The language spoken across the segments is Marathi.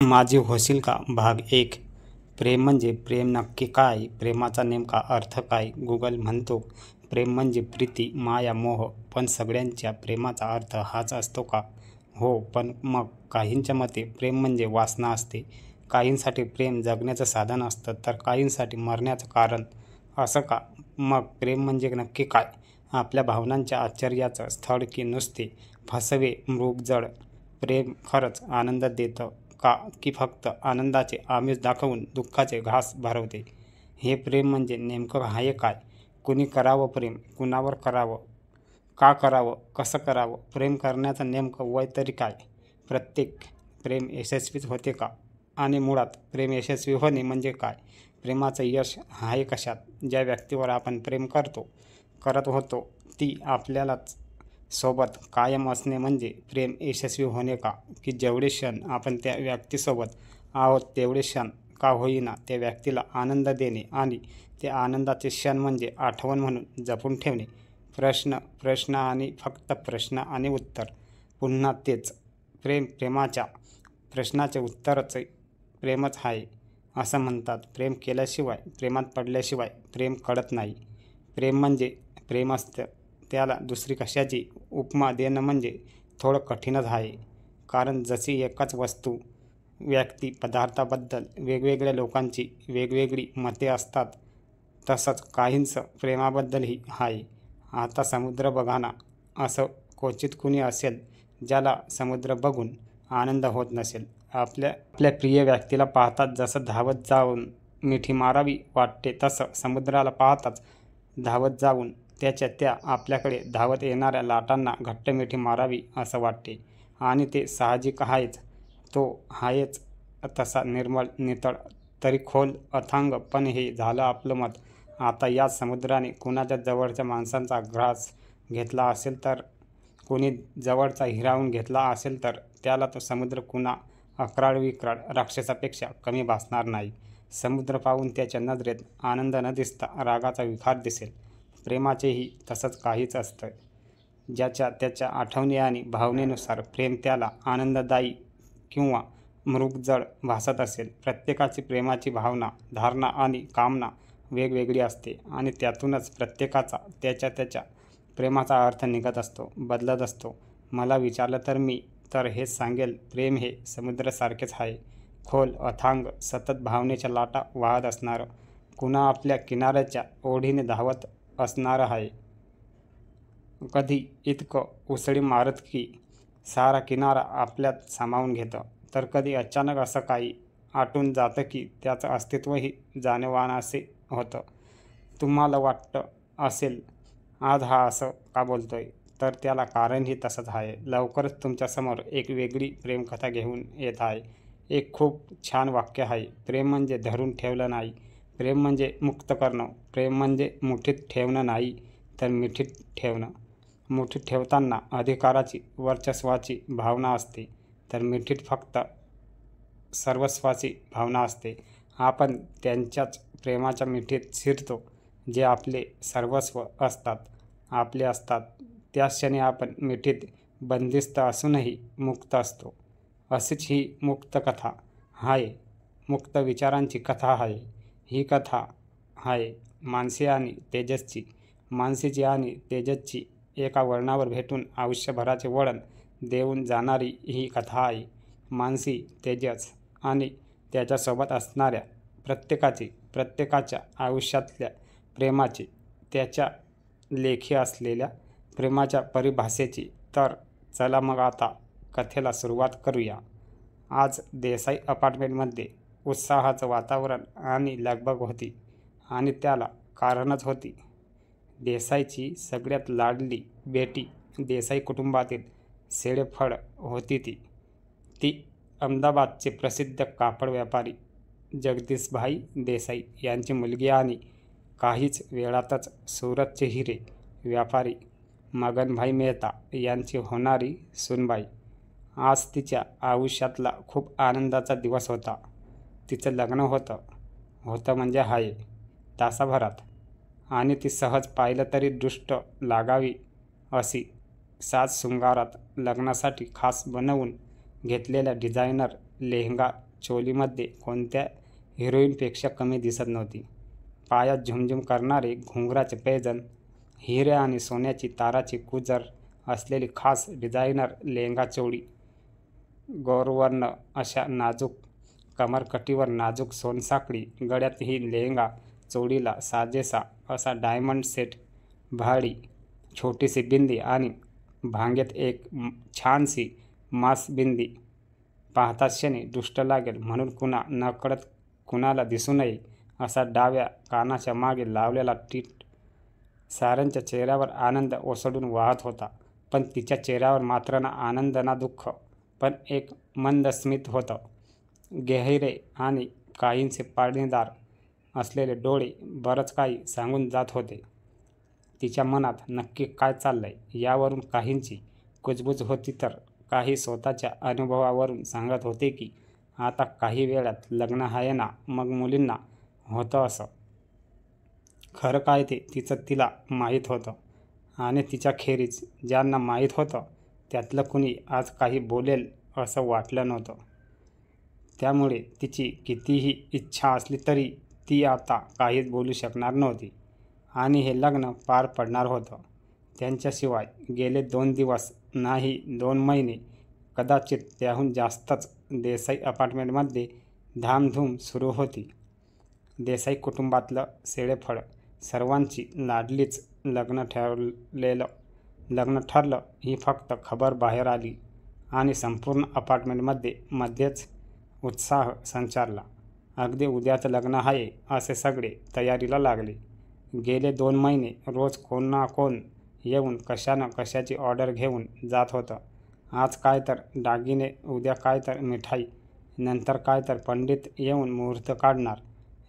माझी होशील का भाग 1. प्रेम म्हणजे प्रेम नक्की काय? प्रेमाचा नेमका अर्थ काय? गुगल म्हणतो प्रेम म्हणजे प्रीती, माया, मोह. पण सगळ्यांच्या प्रेमाचा अर्थ हाच असतो का? हो, पण मग काहींच्या मते प्रेम म्हणजे वासना असते. काहींसाठी प्रेम जगण्याचं साधन असतं, तर काहींसाठी मरण्याचं कारण. असं का? मग प्रेम म्हणजे नक्की काय? आपल्या भावनांच्या आश्चर्याचं स्थळ की नुसते फसवे मृगजळ? प्रेम खरंच आनंद देतं का, की फक्त आनंदाचे आमिष दाखवून दुःखाचे घास भरवते? हे प्रेम म्हणजे नेमकं आहे काय? कुणी करावं प्रेम? कुणावर करावं? का करावं? कसं करावं? प्रेम करण्याचं नेमकं वय तरी काय? प्रत्येक प्रेम यशस्वी होते का? आणि मुळात प्रेम यशस्वी होणे म्हणजे काय? प्रेमाचं यश आहे कशात? ज्या व्यक्तीवर आपण प्रेम करत होतो ती आपल्यालाच सोबत कायम असणे म्हणजे प्रेम यशस्वी होणे का? की जेवढे क्षण आपण त्या व्यक्तीसोबत आहोत तेवढे क्षण का होईना त्या व्यक्तीला आनंद देणे आणि ते आनंदाचे क्षण म्हणजे आठवण म्हणून जपून ठेवणे? प्रश्न आणि फक्त प्रश्न आणि उत्तर पुन्हा तेच. प्रेमाच्या प्रश्नाचे उत्तरच प्रेमच आहे असं म्हणतात. प्रेम केल्याशिवाय, प्रेमात पडल्याशिवाय प्रेम कळत नाही. प्रेम म्हणजे प्रेम असतं, त्याला दुसरी कशाची उपमा देणं म्हणजे थोडं कठीणच आहे. कारण जशी एकाच वस्तू, व्यक्ती, पदार्थाबद्दल वेगवेगळ्या लोकांची वेगवेगळी मते असतात, तसंच काहींचं प्रेमाबद्दलही आहे. आता समुद्र बघा ना. असं क्वचित कुणी असेल ज्याला समुद्र बघून आनंद होत नसेल. आपल्या प्रिय व्यक्तीला पाहताच जसं धावत जाऊन मिठी मारावी वाटते, तसं समुद्राला पाहताच धावत जाऊन त्याच्या त्या आपल्याकडे धावत येणाऱ्या लाटांना घट्ट मिठी मारावी असं वाटते. आणि ते साहजिक आहेच. तो आहेच तसा निर्मळ, नितळ, तरी खोल, अथांग. पण हे झालं आपलं मत. आता याच समुद्राने कुणाच्या जवळच्या माणसांचा ग्रास घेतला असेल तर, कोणी जवळचा हिरावून घेतला असेल तर त्याला तो समुद्र कुणा अक्राळ विक्राळ राक्षसापेक्षा कमी भासणार नाही. समुद्र पाहून त्याच्या नजरेत आनंद न दिसता रागाचा विखार दिसेल. प्रेमाचेही तसंच काहीच असतं. ज्याच्या त्याच्या आठवणी आणि भावनेनुसार प्रेम त्याला आनंददायी किंवा मृगजळ भासत असेल. प्रत्येकाची प्रेमाची भावना, धारणा आणि कामना वेगवेगळी असते आणि त्यातूनच प्रत्येकाचा त्याच्या प्रेमाचा अर्थ निघत असतो, बदलत असतो. मला विचारलं तर मी तर हेच सांगेल, प्रेम हे समुद्रासारखेच आहे. खोल, अथांग, सतत भावनेच्या लाटा वाहत असणारं, कुणा आपल्या किनाऱ्याच्या ओढीने धावत असणारं आहे. कधी इतकं उसळी मारत की सारा किनारा आपल्यात सामावून घेतं, तर कधी अचानक असं काही आटून जातं की त्याचं अस्तित्वही जाणेवानासे होतं. तुम्हाला वाटतं असेल आज हा असं का बोलतोय, तर त्याला कारणही तसंच आहे. लवकरच तुमच्यासमोर एक वेगळी प्रेमकथा घेऊन येत आहे. एक खूप छान वाक्य आहे. प्रेम म्हणजे धरून ठेवलं नाही, प्रेम म्हणजे मुक्त करणं. प्रेम म्हणजे मुठीत ठेवणं नाही, तर मिठीत ठेवणं. मुठीत ठेवताना अधिकाराची, वर्चस्वाची भावना असते, तर मिठीत फक्त सर्वस्वाची भावना असते. आपण त्यांच्याच प्रेमाच्या मिठीत शिरतो जे आपले सर्वस्व असतात, आपले असतात. त्याच क्षणी आपण मिठीत बंदिस्त असूनही मुक्त असतो. अशीच ही मुक्त कथा आहे, मुक्त विचारांची कथा आहे. ही कथा आहे मानसी आणि तेजसची. मानसीची आणि तेजसची एका वळणावर भेटून आयुष्यभराचे वळण देऊन जाणारी ही कथा आहे. मानसी, तेजस आणि त्याच्यासोबत असणाऱ्या प्रत्येकाच्या आयुष्यातल्या प्रेमाची, त्याच्या लेखी असलेल्या प्रेमाच्या परिभाषेची. तर चला मग आता कथेला सुरुवात करूया. आज देसाई अपार्टमेंटमध्ये उत्साहाचं वातावरण आणि लगबग होती, आणि त्याला कारणच होती. देसाईची सगळ्यात लाडली बेटी, देसाई कुटुंबातील सेडेफड होती ती अहमदाबादचे प्रसिद्ध कापड व्यापारी जगदीशभाई देसाई यांची मुलगी आणि काहीच वेळातच सुरतचे हिरे व्यापारी मगनभाई मेहता यांची होणारी सूनबाई. आज तिच्या आयुष्यातला खूप आनंदाचा दिवस होता. तिचं लग्न होतं म्हणजे आहे तासाभरात. आणि ती सहज पाहिलं तरी दृष्ट लागावी अशी साज शृंगारात लग्नासाठी खास बनवून घेतलेला डिझायनर लेहंगा चोलीमध्ये कोणत्या हिरोईनपेक्षा कमी दिसत नव्हती. पायात झुमझुम करणारे घुंगराचे पैंजण, हिरे आणि सोन्याची ताराची कुजर असलेली खास डिझायनर लेंगा चोळी, गौरवर्ण अशा नाजूक कमरकटीवर नाजूक सोनसाखळी, गळ्यातही लेंगा चोळीला साजेसा असा डायमंड सेट, भारी छोटीशी बिंदी आणि भांग्यात एक छानशी मांसबिंदी. पाहताच क्षणी दुष्ट लागेल म्हणून नकळत कुणाला दिसू नये असा डाव्या कानाच्या मागे लावलेला टीट. साऱ्यांच्या चेहऱ्यावर आनंद ओसंडून वाहत होता, पण तिच्या चेहऱ्यावर मात्र ना आनंद ना दुःख, पण एक मंद स्मित होतं. गहिरे आणि काहींचे पारणीदार असलेले डोळे बरंच काही सांगून जात होते. तिच्या मनात नक्की काय चाललंय यावरून काहींची कुजबूज होती, तर काही स्वतःच्या अनुभवावरून सांगत होते की आता काही वेळात लग्न आहे ना, मग मुलींना होतं असं. खरं काय ते तिला माहीत होतं, आणि तिच्याखेरीज ज्यांना माहीत होतं त्यातलं कुणी आज काही बोलेल असं वाटलं नव्हतं. त्यामुळे तिची कितीही इच्छा असली तरी ती आता काहीच बोलू शकणार नव्हती. आणि हे लग्न पार पडणार होतं त्यांच्याशिवाय. गेले 2 दिवस नाही 2 महिने, कदाचित त्याहून जास्तच देसाई अपार्टमेंटमध्ये धामधूम सुरू होती. देसाई कुटुंबातलं शेळेफळ, सर्वांची लाडलीच लग्न ठरलं ही फक्त खबर बाहेर आली आणि संपूर्ण अपार्टमेंटमध्ये मध्येच उत्साह संचारला. अगदी उद्याच लग्न आहे असे सगळे तयारीला लागले. गेले 2 महिने रोज कोण ना कोण येऊन कशा कशाची ऑर्डर घेऊन जात होतं. आज काय तर दागिने, उद्या काय तर मिठाई, नंतर काय तर पंडित येऊन मुहूर्त काढणार.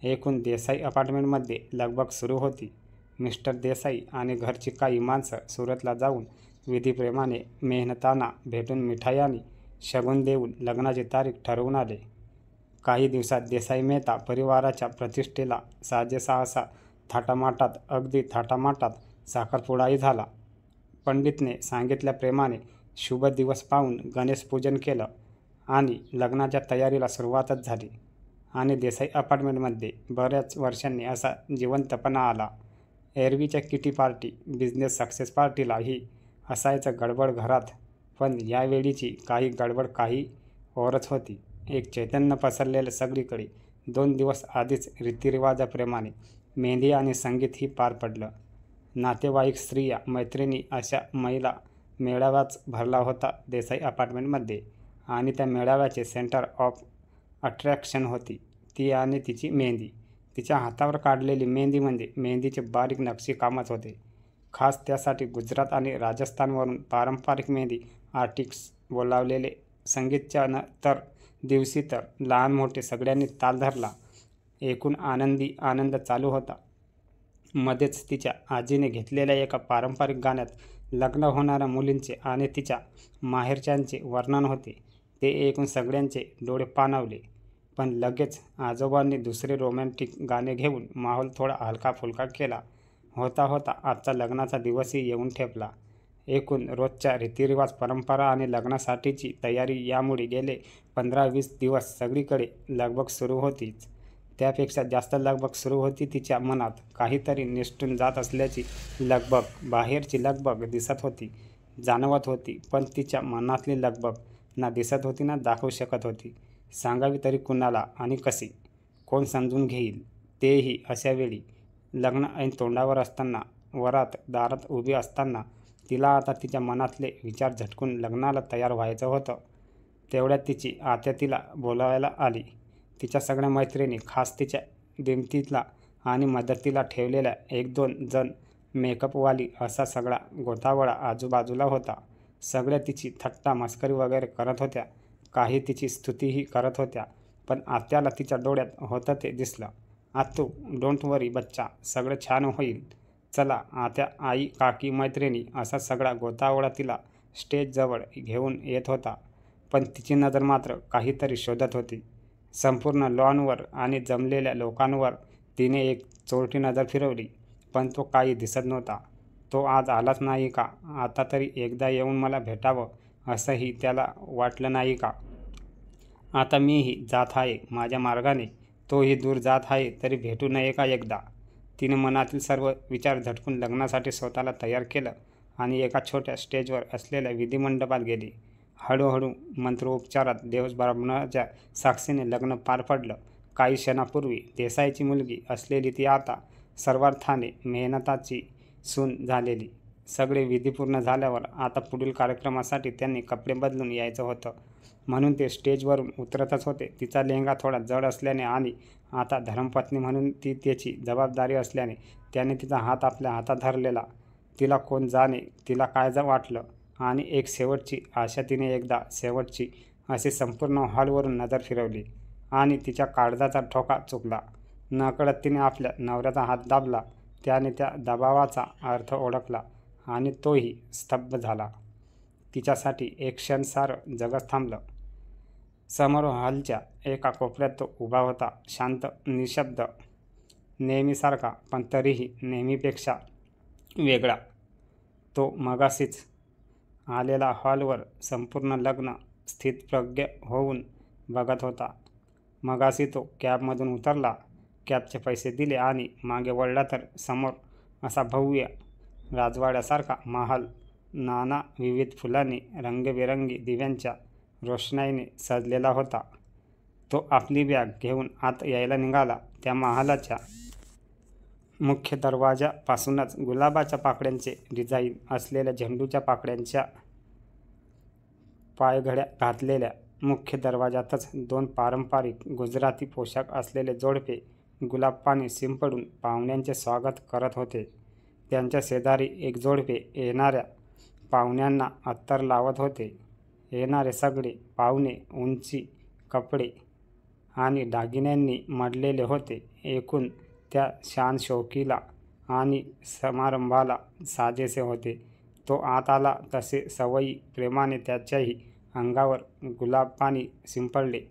एकूण देसाई अपार्टमेंटमध्ये लगबग सुरू होती. मिस्टर देसाई आणि घरची काही माणसं सुरतला जाऊन विधीप्रेमाने मेहनताना भेटून मिठाई आणि शगुन देऊन लग्नाची तारीख ठरवून आले. काही दिवसात देसाई मेहता परिवाराच्या प्रतिष्ठेला साजेसा असा थाटामाटात, अगदी थाटामाटात साखरपुडाही झाला. पंडितने सांगितल्याप्रमाणे शुभ दिवस पाहून गणेशपूजन केलं आणि लग्नाच्या तयारीला सुरुवातच झाली. आणि देसाई अपार्टमेंटमध्ये बऱ्याच वर्षांनी असा जिवंतपणा आला. एरवीच्या किटी पार्टी, बिझनेस सक्सेस पार्टीलाही असायचं गडबड घरात, पण यावेळीची काही गडबड काही औरच होती. एक चैतन्य पसरलेलं सगळीकडे. 2 दिवस आधीच रीतिरिवाजाप्रमाणे मेहंदी आणि संगीतही पार पडलं. नातेवाईक, स्त्रिया, मैत्रिणी अशा महिला मेळावाच भरला होता देसाई अपार्टमेंटमध्ये. आणि त्या मेळाव्याचे सेंटर ऑफ अट्रॅक्शन होती ती आणि तिची मेहंदी. तिच्या हातावर काढलेली मेहंदी म्हणजे मेहंदीचे बारीक नक्षीकामच होते. खास त्यासाठी गुजरात आणि राजस्थानवरून पारंपरिक मेहंदी आर्टिस्ट्स बोलावलेले. संगीतच्या दिवशी तर लहान मोठे सगळ्यांनी ताल धरला. एकूण आनंदी आनंद चालू होता. मध्येच तिच्या आजीने घेतलेल्या एका पारंपरिक गाण्यात लग्न होणाऱ्या मुलींचे आणि तिच्या माहेरच्यांचे वर्णन होते. ते ऐकून सगळ्यांचे डोळे पाणावले. पण लगेच आजोबांनी दुसरे रोमॅन्टिक गाणे घेऊन माहोल थोडा हलका फुलका केला. होता होता आजचा लग्नाचा दिवसही येऊन ठेपला. एकूण रोजच्या रीतिरिवाज, परंपरा आणि लग्नासाठीची तयारी यामुळे गेले 15-20 दिवस सगळीकडे लगबग सुरू होतीच. त्यापेक्षा जास्त लगबग सुरू होती तिच्या मनात. काहीतरी निसटून जात असल्याची लगबग. बाहेरची लगबग दिसत होती, जाणवत होती, पण तिच्या मनातली लगबग ना दिसत होती ना दाखवू शकत होती. सांगावी तरी कुणाला आणि कशी? कोण समजून घेईल? तेही अशा वेळी. लग्न ऐन तोंडावर असताना, वरात दारात उभी असताना तिला आता तिच्या मनातले विचार झटकून लग्नाला तयार व्हायचं होतं. तेवढ्यात तिची आत्या तिला बोलावायला आली. तिच्या सगळ्या मैत्रिणी, खास तिच्या दिमतीला आणि मदतीला ठेवलेल्या 1-2 जण, मेकअपवाली असा सगळा गोतावळा आजूबाजूला होता. सगळ्या तिची थट्टा मस्करी वगैरे करत होत्या. काही तिची स्तुतीही करत होत्या. पण आत्याला तिच्या डोळ्यात होतं ते दिसलं. आत्तू, डोंट वरी बच्चा, सगळं छान होईल. चला. आत्या, आई, काकी, मैत्रिणी असा सगळा गोतावळा तिला स्टेजजवळ घेऊन येत होता. पण तिची नजर मात्र काहीतरी शोधत होती. संपूर्ण लॉनवर आणि जमलेल्या लोकांवर तिने एक चोरटी नजर फिरवली, पण तो काही दिसत नव्हता. तो आज आलाच नाही का? आता तरी एकदा येऊन मला भेटावं असंही त्याला वाटलं नाही का? आता मीही जात आहे माझ्या मार्गाने, तोही दूर जात आहे, तरी भेटू नये का एकदा? तिने मनातील सर्व विचार झटकून लग्नासाठी स्वतःला तयार केलं आणि एका छोट्या स्टेजवर असलेल्या विधिमंडपात गेली. हळूहळू मंत्रोपचारात देवब्राह्मणाच्या साक्षीने लग्न पार पडलं. काही क्षणापूर्वी देसाईची मुलगी असलेली ती आता सर्वार्थाने मेहनताची सून झालेली. सगळे विधी पूर्ण झाल्यावर आता पुढील कार्यक्रमासाठी त्यांनी कपडे बदलून यायचं होतं, म्हणून ते स्टेजवरून उतरतच होते. तिचा लेहंगा थोडा जड असल्याने आणि आता धर्मपत्नी म्हणून ती त्याची जबाबदारी असल्याने त्याने तिचा हात आपल्या हातात धरलेला. तिला कोण जाणे तिला काय वाटलं, आणि एक शेवटची आशा तिने एकदा शेवटची अशी संपूर्ण हॉलवरून नजर फिरवली आणि तिच्या काळजाचा ठोका चुकला. नकळत तिने आपल्या नवऱ्याचा हात दाबला. त्याने त्या दबावाचा अर्थ ओळखला आणि तोही स्तब्ध झाला. तिच्यासाठी एक क्षण सारं जगच थांबलं. समोर हॉलच्या एका कोपऱ्यात तो उभा होता, शांत, निशब्द, नेहमीसारखा, पण तरीही नेहमीपेक्षा वेगळा. तो मगाशीच आलेला हॉलवर संपूर्ण लग्न स्थितप्रज्ञ होऊन बघत होता. मगाशी तो कॅबमधून उतरला, कॅबचे पैसे दिले आणि मागे वळला तर समोर असा भव्य राजवाड्यासारखा महाल, नाना विविध फुलांनी, रंगीबेरंगी दिव्यांच्या रोषणाईने सजलेला होता. तो आपली बॅग घेऊन आत यायला निघाला. त्या महालाच्या मुख्य दरवाजापासूनच गुलाबाच्या पाकळ्यांचे डिझाईन असलेल्या झेंडूच्या पाकळ्यांच्या पायघड्या घातलेल्या मुख्य दरवाजातच दोन पारंपरिक गुजराती पोशाख असलेले जोडपे गुलाब पाणी शिंपडून पाहुण्यांचे स्वागत करत होते. त्यांच्या शेजारी एक जोडपे येणाऱ्या पाहुण्यांना अत्तर लावत होते. येणारे सगळे पाहुणे उंची कपडे आणि दागिन्यांनी मढलेले होते. एकूण त्या शानशौकीला आणि समारंभाला साजेसे होते. तो आत आला तसे सवयी प्रेमाने त्याच्याही अंगावर गुलाब पाणी शिंपडले,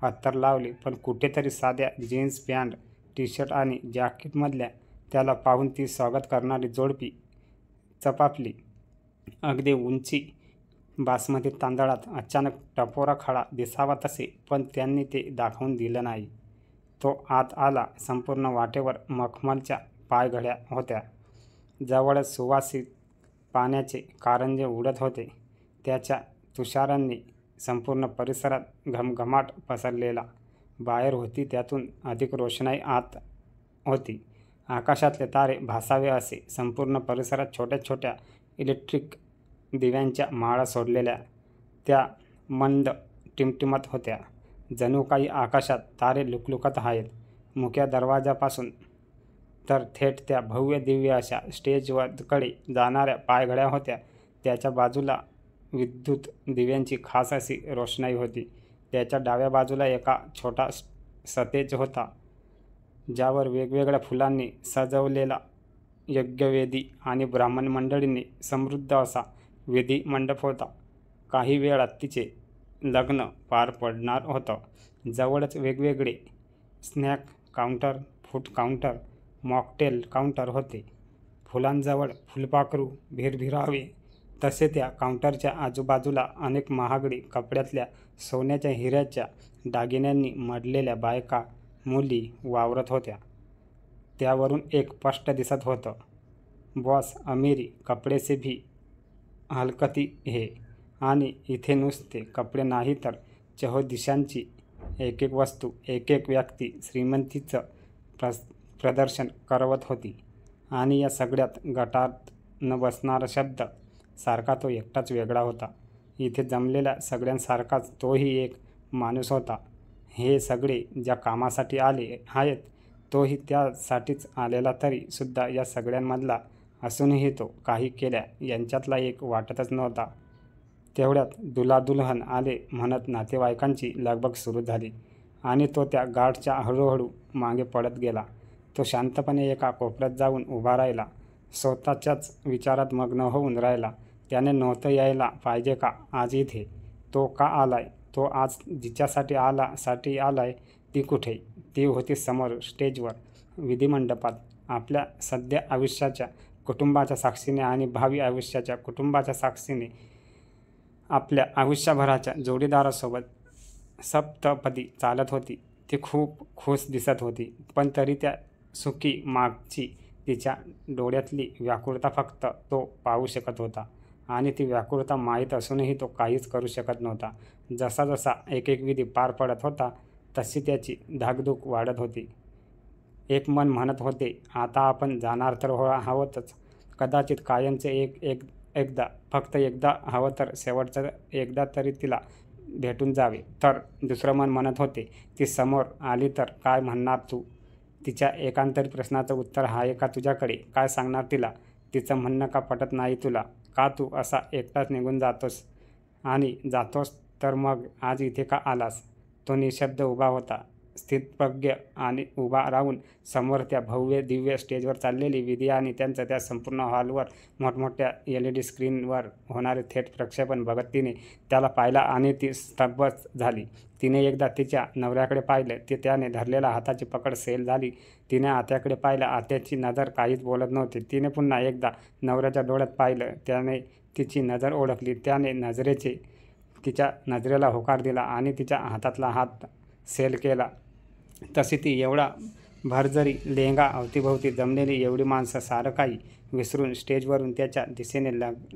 अत्तर लावले, पण कुठेतरी साध्या जीन्स पॅन्ट, टी शर्ट आणि जॅकेटमधल्या त्याला पाहून ती स्वागत करणारी जोडपी चपापली. अगदी उंची बासमती तांदळात अचानक टपोरा खडा दिसावा तसे, पण त्यांनी ते दाखवून दिलं नाही. तो आत आला. संपूर्ण वाटेवर मखमलच्या पायघड्या होत्या. जवळच सुवासिक पाण्याचे कारंजे उडत होते. त्याच्या तुषारांनी संपूर्ण परिसरात घमघमाट पसरलेला. बाहेर होती त्यातून अधिक रोषणाई आत होती. आकाशातले तारे भासावे असे संपूर्ण परिसरात छोट्या छोट्या इलेक्ट्रिक दिव्यांच्या माळा सोडलेल्या त्या मंद टिमटिमत होत्या. जणू काही आकाशात तारे लुकलुकत आहेत. मुख्य दरवाजापासून तर थेट त्या भव्य दिव्य अशा स्टेजकडे जाणाऱ्या पायघड्या होत्या. त्याच्या बाजूला विद्युत दिव्यांची खास अशी रोषणाई होती. त्याच्या डाव्या बाजूला एका छोटा स्टेज होता, ज्यावर वेगवेगळ्या फुलांनी सजवलेला यज्ञवेदी आणि ब्राह्मण मंडळींनी समृद्ध असा विधी मंडप होता. काही वेळात तिचे लग्न पार पडणार होतं. जवळच वेगवेगळे snack counter, food counter, mocktail counter होते. फुलांजवळ फुलपाखरू भिरभिरावे तसे त्या काउंटरच्या आजूबाजूला अनेक महागडी कपड्यातल्या सोन्याच्या हिऱ्याच्या दागिन्यांनी मढलेल्या बायका, मुली वावरत होत्या. त्यावरून एक स्पष्ट दिसत होतं, बॉस अमीरी कपडे से भी हलकती है. आणि इथे नुसते कपडे नाही तर चहोदिशांची एक एक वस्तू, एक एक व्यक्ती श्रीमंतीचं प्रदर्शन करवत होती. आणि या सगळ्यात गटात न बसणारा शब्द सारखा तो एकटाच वेगळा होता. इथे जमलेल्या सगळ्यांसारखाच तोही एक माणूस होता. हे सगळे ज्या कामासाठी आले आहेत, तोही त्यासाठीच आलेला, तरी सुद्धा या सगळ्यांमधला असूनही तो काही केल्या यांच्यातला एक वाटतच नव्हता. तेवढ्यात दुल्हा-दुल्हन आले म्हणत नातेवाईकांची लगबग सुरू झाली आणि तो त्या गार्डच्या हळूहळू मागे पडत गेला. तो शांतपणे एका कोपऱ्यात जाऊन उभा राहिला. स्वतःच्याच विचारात मग्न होऊन राहिला. त्याने नव्हतं यायला पाहिजे का आज इथे? तो का आलाय? तो आज जिच्यासाठी आलाय ती कुठे? ती होती समोर स्टेजवर, विधिमंडपात, आपल्या सध्या आयुष्याच्या कुटुंबाच्या साक्षीने आणि भावी आयुष्याच्या कुटुंबाच्या साक्षीने, आपल्या आयुष्यभराच्या जोडीदारासोबत सप्तपदी चालत होती. ती खूप खुश दिसत होती, पण तरी त्या सुखी मागची तिच्या डोळ्यातली व्याकुळता फक्त तो पाहू शकत होता आणि ती व्याकुळता माहीत असूनही तो काहीच करू शकत नव्हता. जसा जसा एक एक विधी पार पडत होता तशी त्याची धाकधूक वाढत होती. एक मन म्हणत होते, आता आपण जाणार तर आहोतच, कदाचित कायमचे एकदा, फक्त एकदा हवं तर शेवटचं एकदा तरी तिला भेटून जावे. तर दुसरं मन म्हणत होते, ती समोर आली तर काय म्हणणार तू? तिच्या एकांतरी प्रश्नाचं उत्तर आहे का तुझ्याकडे? काय सांगणार तिला? तिचं म्हणणं का पटत नाही तुला? का तू असा एकटाच निघून जातोस? आणि जातोस तर मग आज इथे का आलास? तो निशब्द उभा होता, स्थितप्रज्ञ, आणि उभा राहून समोर त्या भव्य दिव्य स्टेजवर चाललेली विधी आणि त्यांचं त्या संपूर्ण हॉलवर मोठमोठ्या LED स्क्रीनवर होणारे थेट प्रक्षेपण बघत तिने त्याला पाहिलं आणि ती स्तब्ध झाली. तिने एकदा तिच्या नवऱ्याकडे पाहिलं. त्याने धरलेल्या हाताची पकड सैल झाली. तिने आत्याकडे पाहिलं. आत्याची नजर काहीच बोलत नव्हती. तिने पुन्हा एकदा नवऱ्याच्या डोळ्यात पाहिलं. त्याने तिची नजर ओळखली. त्याने तिच्या नजरेला होकार दिला आणि तिच्या हातातला हात सैल केला. तशी ती एवढा भरजरी लेहंगा, अवतीभोवती जमलेली एवढी माणसं सारं काही विसरून स्टेजवरून त्याच्या दिशेने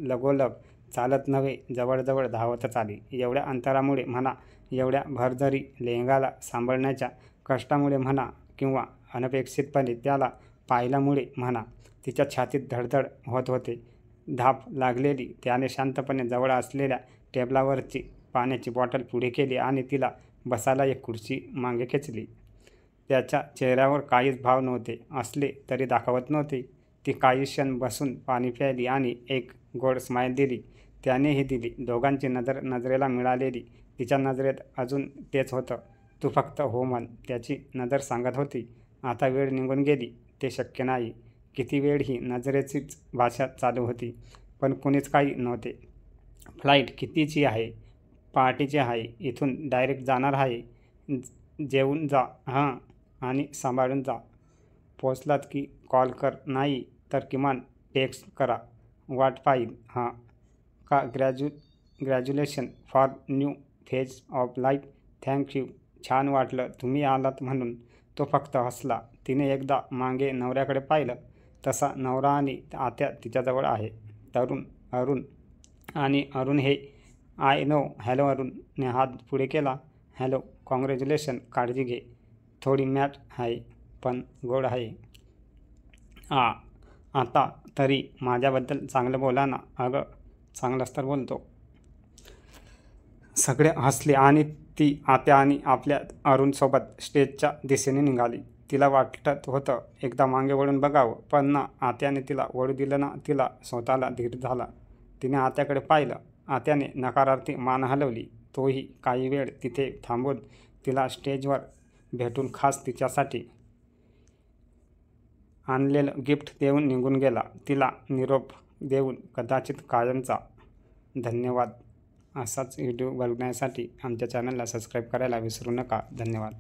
लगोलग चालत नव्हे, जवळजवळ धावतच आली. एवढ्या अंतरामुळे म्हणा, एवढ्या भरजरी लेहंगाला सांभाळण्याच्या कष्टामुळे म्हणा, किंवा अनपेक्षितपणे त्याला पाहिल्यामुळे म्हणा, तिच्या छातीत धडधड होत होते. धाप लागलेली. त्याने शांतपणे जवळ असलेल्या टेबलावरची पाण्याची बॉटल पुढे केली आणि तिला बसायला एक खुर्ची मागे खेचली. त्याच्या चेहऱ्यावर काहीच भाव नव्हते, असले तरी दाखवत नव्हते. ती काही क्षण बसून पाणी प्यायली आणि एक गोड स्माईल दिली. त्यानेही दिली. दोघांची नजर नजरेला मिळालेली. तिच्या नजरेत अजून तेच होतं. तू फक्त हो म्हण, त्याची नजर सांगत होती. आता वेळ निघून गेली. ते शक्य नाही. किती वेळ ही नजरेचीच भाषा चालू होती, पण कुणीच काही नव्हते. फ्लाईट कितीची आहे? पहाटेची आहे. इथून डायरेक्ट जाणार आहे. जेवून जा हां, आणि सांभाळून जा. पोचलात की कॉल कर, नाही तर किमान टेक्स्ट करा. वाट पाहीन. हां. Congratulation for new phase of life. Thank you. छान वाटलं तुम्ही आलात म्हणून. तो फक्त हसला. तिने एकदा मागे नवऱ्याकडे पाहिलं. तसा नवरा आणि आत्या तिच्याजवळ आहे. अरुण आणि अरुण हे. I know. हॅलो. अरुणने हात पुढे केला. हॅलो. कॉंग्रॅच्युलेशन. काळजी घे. थोडी मॅट आहे, पण गोड आहे. आता तरी माझ्याबद्दल चांगलं बोला ना. अगं, चांगलंच तर बोलतो. सगळे हसले आणि ती आत्या आणि आपल्या अरुणसोबत स्टेजच्या दिशेने निघाली. तिला वाटत होतं एकदा मागे वळून बघावं, पण ना, आत्याने तिला वळू दिलं ना. तिला स्वतःला धीर झाला. तिने आत्याकडे पाहिलं. आत्याने नकारार्थी मान हलवली. तोही काही वेळ तिथे थांबून तिला स्टेजवर भेटून खास तिच्यासाठी आणलेलं गिफ्ट देऊन निघून गेला. तिला निरोप देऊन कदाचित कायमचा. धन्यवाद. असाच व्हिडिओ बघण्यासाठी आमच्या चॅनलला सबस्क्राईब करायला विसरू नका. धन्यवाद.